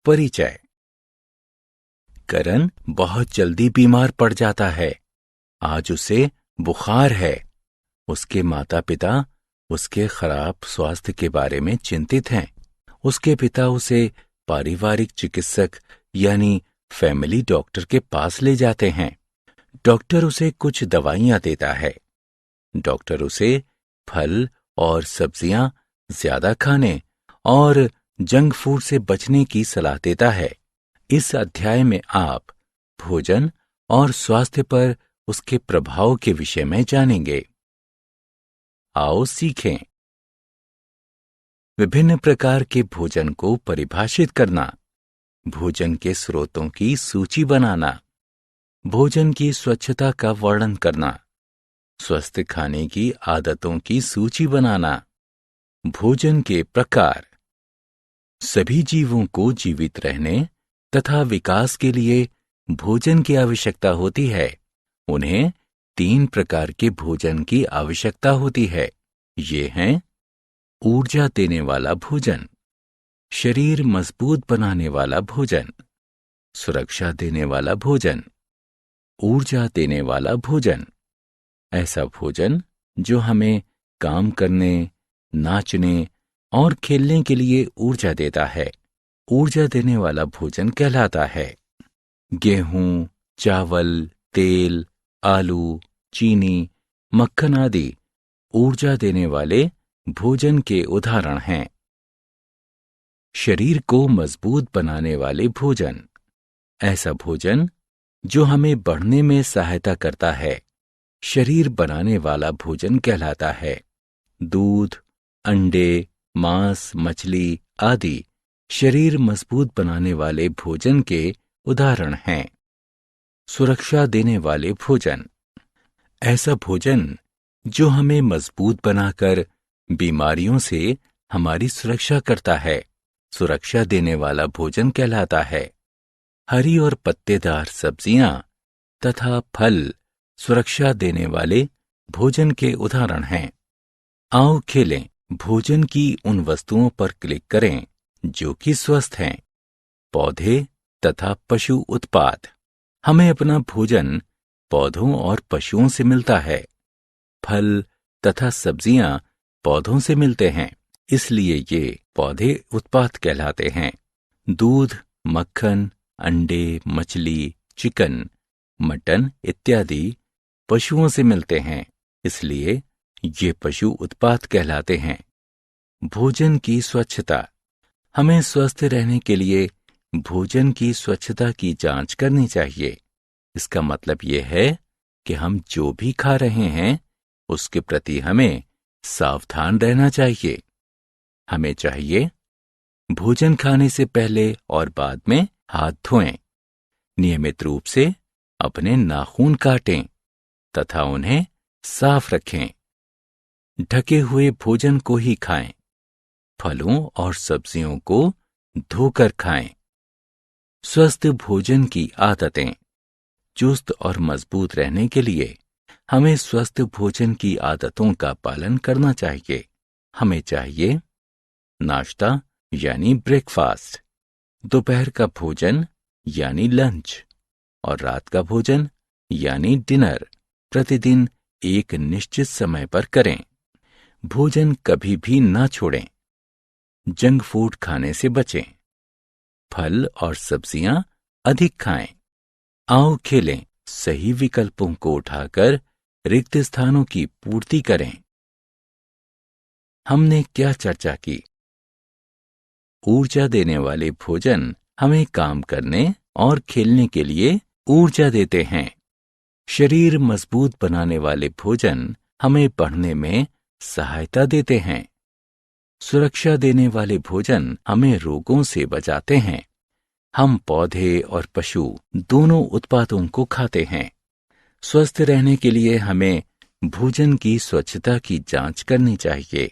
परिचय। करण बहुत जल्दी बीमार पड़ जाता है। आज उसे बुखार है। उसके माता पिता उसके खराब स्वास्थ्य के बारे में चिंतित हैं। उसके पिता उसे पारिवारिक चिकित्सक यानी फैमिली डॉक्टर के पास ले जाते हैं। डॉक्टर उसे कुछ दवाइयां देता है। डॉक्टर उसे फल और सब्जियां ज्यादा खाने और जंक फूड से बचने की सलाह देता है। इस अध्याय में आप भोजन और स्वास्थ्य पर उसके प्रभाव के विषय में जानेंगे। आओ सीखें। विभिन्न प्रकार के भोजन को परिभाषित करना, भोजन के स्रोतों की सूची बनाना, भोजन की स्वच्छता का वर्णन करना, स्वस्थ खाने की आदतों की सूची बनाना, भोजन के प्रकार। सभी जीवों को जीवित रहने तथा विकास के लिए भोजन की आवश्यकता होती है। उन्हें 3 प्रकार के भोजन की आवश्यकता होती है। ये हैं ऊर्जा देने वाला भोजन, शरीर मजबूत बनाने वाला भोजन, सुरक्षा देने वाला भोजन, ऊर्जा देने वाला भोजन। ऐसा भोजन जो हमें काम करने, नाचने और खेलने के लिए ऊर्जा देता है, ऊर्जा देने वाला भोजन कहलाता है। गेहूं, चावल, तेल, आलू, चीनी, मक्खन आदि ऊर्जा देने वाले भोजन के उदाहरण हैं। शरीर को मजबूत बनाने वाले भोजन, ऐसा भोजन जो हमें बढ़ने में सहायता करता है, शरीर बनाने वाला भोजन कहलाता है। दूध, अंडे, मांस, मछली आदि शरीर मजबूत बनाने वाले भोजन के उदाहरण हैं। सुरक्षा देने वाले भोजन, ऐसा भोजन जो हमें मजबूत बनाकर बीमारियों से हमारी सुरक्षा करता है, सुरक्षा देने वाला भोजन कहलाता है। हरी और पत्तेदार सब्जियां तथा फल सुरक्षा देने वाले भोजन के उदाहरण हैं। आओ खेलें। भोजन की उन वस्तुओं पर क्लिक करें जो कि स्वस्थ हैं। पौधे तथा पशु उत्पाद। हमें अपना भोजन पौधों और पशुओं से मिलता है। फल तथा सब्जियां पौधों से मिलते हैं, इसलिए ये पौधे उत्पाद कहलाते हैं। दूध, मक्खन, अंडे, मछली, चिकन, मटन इत्यादि पशुओं से मिलते हैं, इसलिए ये पशु उत्पाद कहलाते हैं। भोजन की स्वच्छता। हमें स्वस्थ रहने के लिए भोजन की स्वच्छता की जांच करनी चाहिए। इसका मतलब यह है कि हम जो भी खा रहे हैं उसके प्रति हमें सावधान रहना चाहिए। हमें चाहिए भोजन खाने से पहले और बाद में हाथ धोएं, नियमित रूप से अपने नाखून काटें तथा उन्हें साफ रखें। ढके हुए भोजन को ही खाएं। फलों और सब्जियों को धोकर खाएं। स्वस्थ भोजन की आदतें। चुस्त और मजबूत रहने के लिए हमें स्वस्थ भोजन की आदतों का पालन करना चाहिए। हमें चाहिए नाश्ता यानी ब्रेकफास्ट, दोपहर का भोजन यानी लंच और रात का भोजन यानी डिनर प्रतिदिन एक निश्चित समय पर करें। भोजन कभी भी ना छोड़ें। जंक फूड खाने से बचें। फल और सब्जियां अधिक खाएं। आओ खेलें। सही विकल्पों को उठाकर रिक्त स्थानों की पूर्ति करें। हमने क्या चर्चा की? ऊर्जा देने वाले भोजन हमें काम करने और खेलने के लिए ऊर्जा देते हैं। शरीर मजबूत बनाने वाले भोजन हमें बढ़ने में सहायता देते हैं। सुरक्षा देने वाले भोजन हमें रोगों से बचाते हैं। हम पौधे और पशु दोनों उत्पादों को खाते हैं। स्वस्थ रहने के लिए हमें भोजन की स्वच्छता की जांच करनी चाहिए।